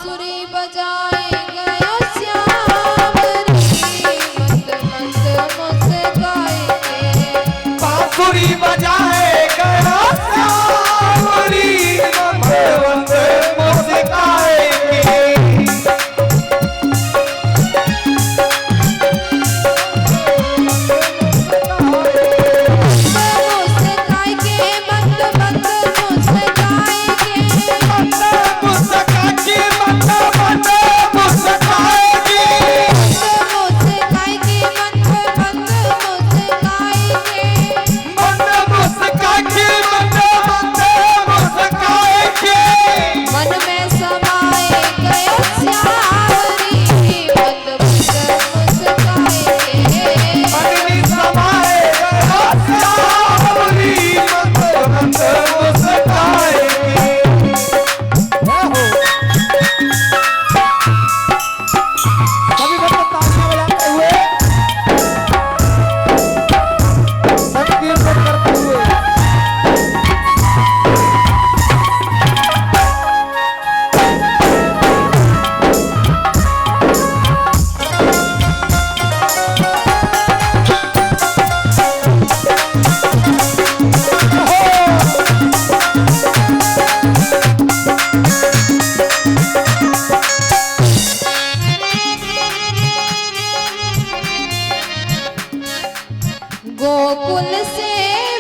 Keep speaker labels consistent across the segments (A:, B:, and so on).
A: बांसुरी बजाए गया श्याम रे, मंद मंद मुस्काए के।
B: बांसुरी बजाए गया श्याम रे, मंद मंद मुस्काए के।
A: गोकुल से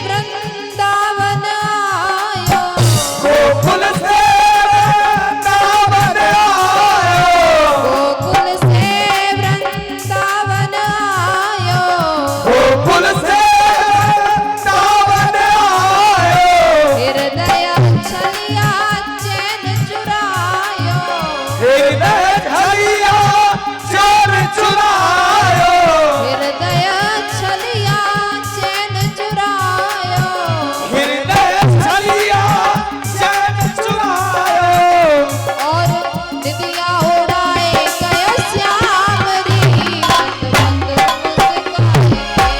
A: वृंदावन आयो,
B: गोकुल से वृंदावन आयो,
A: गोकुल से वृंदावन आयो,
B: गोकुल से वृंदावन आयो।
A: हृदय छलिया चैन चुरायो,
B: हृदय छलिया चैन चुरायो,
A: हृदय छलिया चैन चुरायो,
B: हृदय छलिया चैन चुरायो।
A: और निदिया उड़ाए गया श्याम रे, मंद मंद मुस्काए।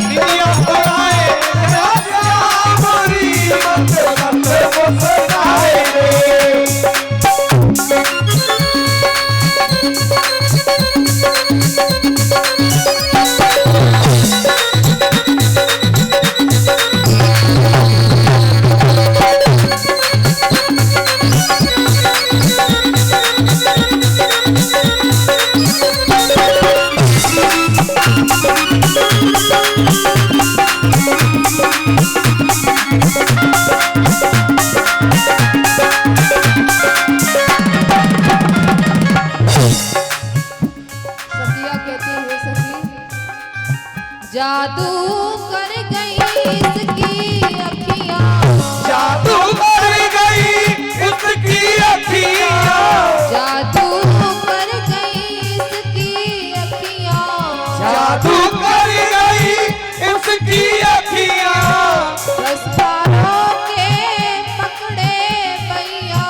B: निदिया उड़ाए गया श्याम रे, मंद मंद मुस्काए रे।
A: जादू कर गई इसकी अखियां,
B: जादू कर गई इसकी अखियां,
A: जादू कर गई इसकी अखियां,
B: जादू कर गई इसकी अखियां।
A: रस्तारों के पकड़े भैया,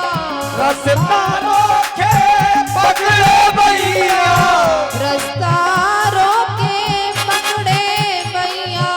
B: रस्तारों के पकड़े भैया,
A: रस्तारों के पकड़े भैया,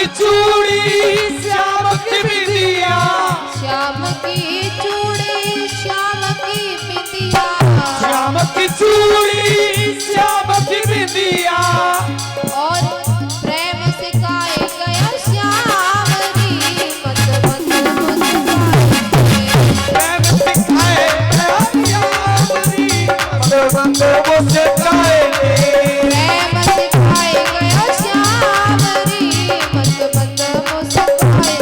B: की चूड़ी श्याम की बिंदिया,
A: श्याम की चूड़ी श्याम की बिंदिया,
B: श्याम की चूड़ी श्याम की बिंदिया,
A: और प्रेम से गाए गया श्याम री मंद मंद मुस्काए।
B: प्रेम सिखाए गया श्याम री मंद मंद मुस्काए।
A: प्रेम से गाए गया श्याम री मंद मंद मुस्काए।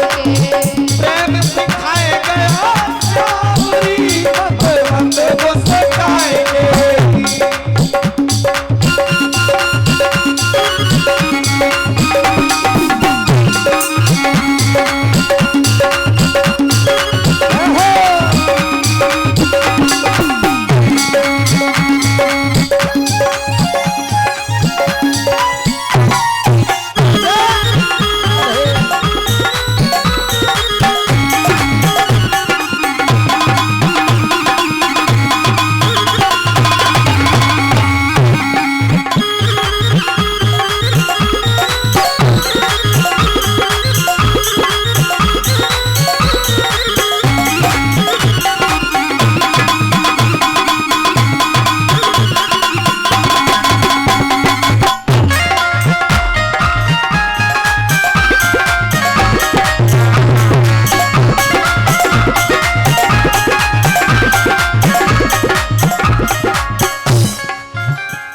B: प्रेम सिखाए गया श्याम री मंद मंद मुस्काए।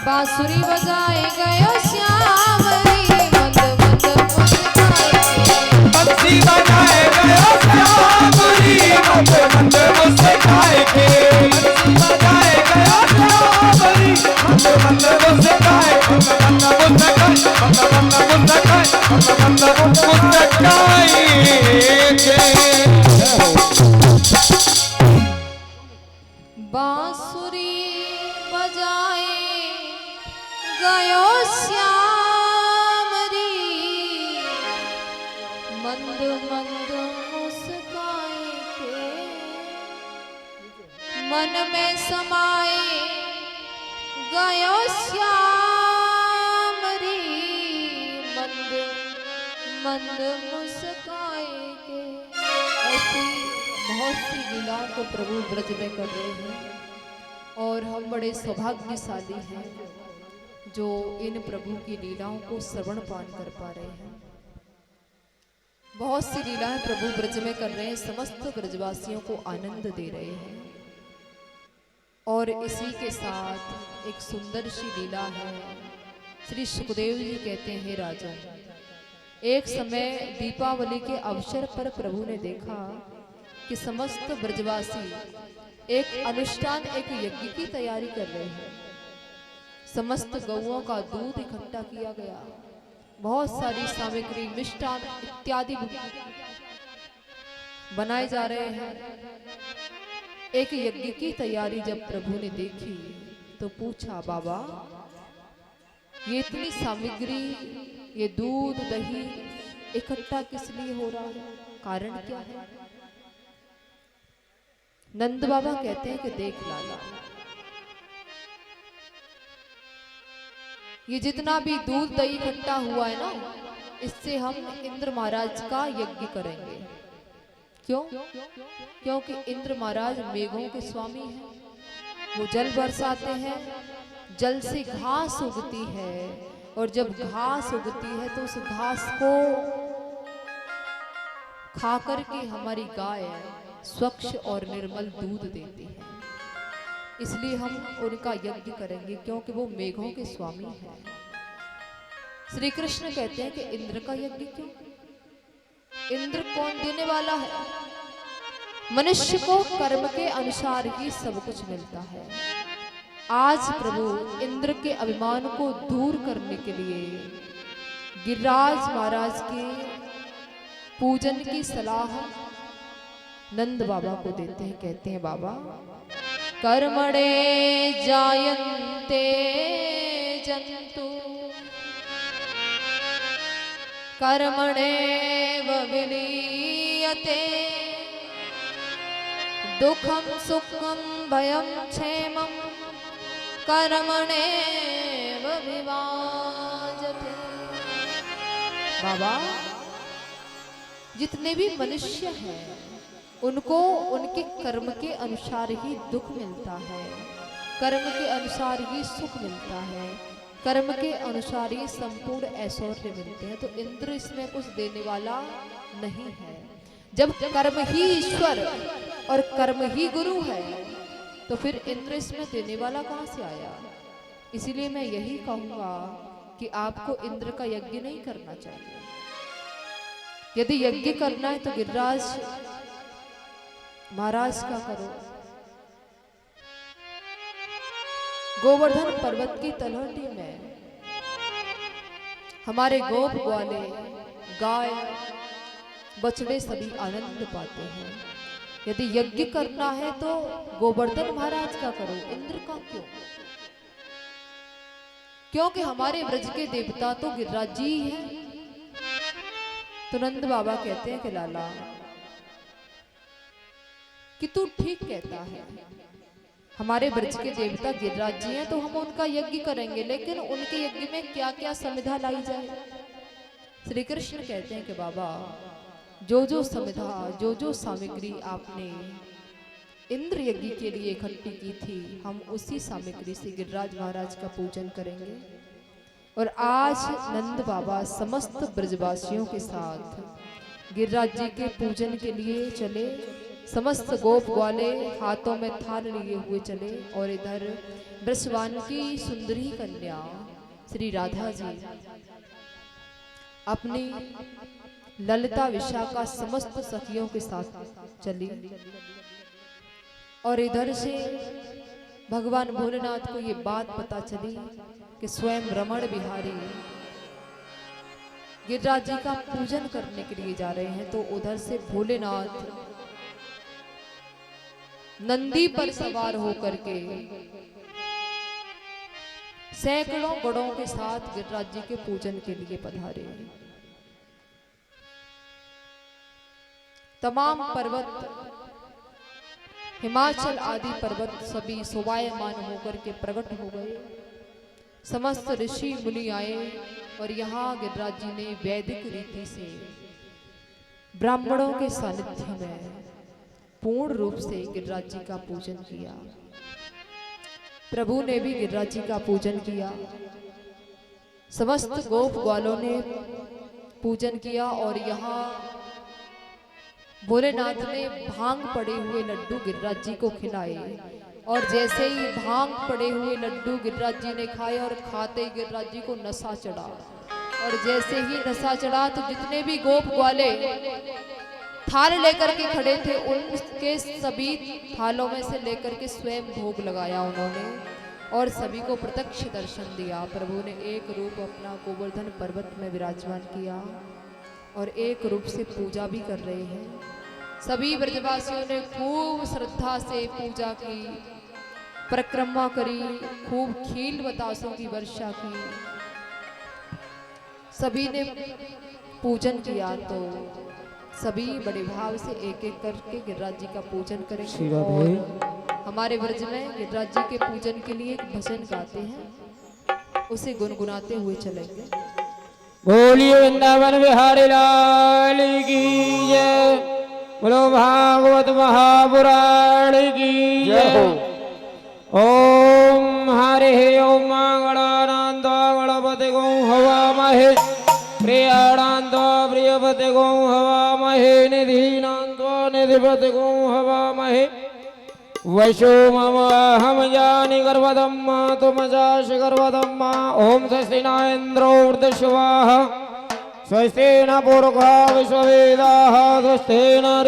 A: बांसुरी बजाए गयो श्याम री मंद मंद मुस्काए।
B: बंसी बजाए गया श्याम री मंद मंद मुस्काए। बंसी बजाए गया श्याम री मंद मंद मुस्काए। मंद मंद मुस्काए, मंद मंद मुस्काए, मंद मंद मुस्काए।
A: बांसुरी बजाए गयो श्याम री मंद मंद मुस्काए के, मन में समाए गयो श्याम री मंद मंद मुस्काए के। ऐसी बहुत सी लीलाओं को प्रभु ब्रज में कर रहे हैं और हम बड़े सौभाग्यशाली हैं जो इन प्रभु की लीलाओं को श्रवण पान कर पा रहे हैं। बहुत सी लीलाएं प्रभु ब्रज में कर रहे हैं, समस्त ब्रजवासियों को आनंद दे रहे हैं। और इसी के साथ एक सुंदर सी लीला है। श्री सुखदेव जी कहते हैं, राजन, एक समय दीपावली के अवसर पर प्रभु ने देखा कि समस्त ब्रजवासी एक अनुष्ठान, एक यज्ञ की तैयारी कर रहे हैं। समस्त गौओं का दूध इकट्ठा किया गया, बहुत सारी सामग्री, मिष्टान इत्यादि बनाए जा रहे हैं। एक यज्ञ की तैयारी जब प्रभु ने देखी तो पूछा, बाबा ये इतनी सामग्री, ये दूध दही इकट्ठा किस लिए हो रहा है, कारण क्या है? नंद बाबा कहते हैं कि देख लाला, ये जितना भी दूध दही इकट्ठा हुआ है ना, इससे हम इंद्र महाराज का यज्ञ करेंगे। क्यों? क्योंकि इंद्र महाराज मेघों के स्वामी हैं, वो जल बरसाते हैं, जल से घास उगती है, और जब घास उगती है तो उस घास को खाकर के हमारी गाय स्वच्छ और निर्मल दूध देती है। इसलिए हम उनका यज्ञ करेंगे, क्योंकि वो मेघों के स्वामी हैं। श्री कृष्ण कहते हैं कि इंद्र का यज्ञ क्यों? इंद्र कौन देने वाला है? मनुष्य को कर्म के अनुसार ही सब कुछ मिलता है। आज प्रभु इंद्र के अभिमान को दूर करने के लिए गिरिराज महाराज के पूजन की सलाह नंद बाबा को देते हैं। कहते हैं, बाबा कर्मणे जायन्ते जन्तु कर्मणेव विलीयते दुखम सुखम भयम क्षेमम कर्मणेव विभाजते। बाबा जितने भी मनुष्य हैं उनको उनके कर्म के अनुसार ही दुख मिलता है, कर्म के अनुसार ही सुख मिलता है, कर्म के अनुसार ही संपूर्ण ऐश्वर्य मिलते हैं। तो इंद्र इसमें कुछ देने वाला नहीं है। जब कर्म ही ईश्वर और कर्म ही गुरु है तो फिर इंद्र इसमें देने वाला कहां से आया। इसीलिए मैं यही कहूंगा कि आपको इंद्र का यज्ञ नहीं करना चाहिए। यदि यज्ञ करना है तो गिरिराज महाराज का करो। गोवर्धन पर्वत की तलहटी में हमारे गोप ग्वाले, गाय, बछड़े सभी आनंद पाते हैं। यदि यज्ञ करना है तो गोवर्धन महाराज का करो, इंद्र का क्यों? क्योंकि हमारे ब्रज के देवता तो गिरिराज जी ही हैं। तो नंद बाबा कहते हैं कि लाला कि तू ठीक कहता है, हमारे ब्रज के देवता गिरिराज जी हैं तो हम उनका यज्ञ करेंगे, लेकिन उनके यज्ञ में क्या क्या समिधा लाई जाए। श्री कृष्ण कहते हैं कि बाबा जो जो समिधा, जो जो सामग्री आपने इंद्र यज्ञ के लिए इकट्ठी की थी, हम उसी सामग्री से गिरिराज महाराज का पूजन करेंगे। और आज नंद बाबा समस्त ब्रजवासियों के साथ गिरिराज जी के पूजन के लिए चले। समस्त गोप वाले हाथों में थाल लिए हुए चले और इधर ब्रजवान की सुंदरी कन्या श्री राधा जी अपनी ललिता विशाखा समस्त सखियों के साथ चली। और इधर से भगवान भोलेनाथ को ये बात पता चली कि स्वयं रमण बिहारी गिरिराज जी का पूजन करने के लिए जा रहे हैं। तो उधर से भोलेनाथ नंदी पर सवार होकर के सैकड़ों गढ़ों के साथ गिरिराज जी के पूजन के लिए पधारे। तमाम पर्वत, हिमाचल आदि पर्वत सभी शोभायमान होकर के प्रकट हो गए। समस्त ऋषि मुनि आए और यहाँ गिरिराज जी ने वैदिक रीति से ब्राह्मणों के सानिध्य में पूर्ण रूप से गिरिराज जी का पूजन किया। प्रभु ने भी गिरिराज जी का पूजन किया, समस्त गोप ग्वालों ने पूजन किया। और यहाँ भोलेनाथ ने भांग पड़े हुए लड्डू गिरिराज जी को खिलाए। और जैसे ही भांग पड़े हुए लड्डू गिरिराज जी ने खाए और खाते ही गिरिराज जी को नशा चढ़ा। और जैसे ही नशा चढ़ा तो जितने भी गोप ग्वाले थाल लेकर के खड़े थे उनके सभी थालों में से लेकर के स्वयं भोग लगाया उन्होंने और सभी को प्रत्यक्ष दर्शन दिया। प्रभु ने एक रूप अपना गोवर्धन पर्वत में विराजमान किया और एक रूप से पूजा भी कर रहे हैं। सभी ब्रजवासियों ने खूब श्रद्धा से पूजा की, परिक्रमा करी, खूब खील बतासों की वर्षा की, सभी ने पूजन किया। तो सभी बड़े भाव से एक एक करके गिरिराज जी का पूजन करेंगे। और हमारे ब्रज में गिरिराज जी के पूजन के लिए एक भजन गाते हैं, उसे गुनगुनाते हुए चलेंगे।
C: बोलिए वृंदावन बिहारी लाल की जय, बोलो भागवत महापुराण की जय। ओम हरे ओम गणानांद गणपति गौ हवामहे, प्रियाणांद प्रियपति गौ हवामहे, निधीनांद निधिपति गौ हवामहे। वैशो मम हम जानी गर्भदम्मा तुम जासि गर्भदम्मा। ओम स्वस्ति न इंद्रो वृद्धश्वाः, स्वस्ति न पूर्वा विश्ववेदाः, स्वस्ति न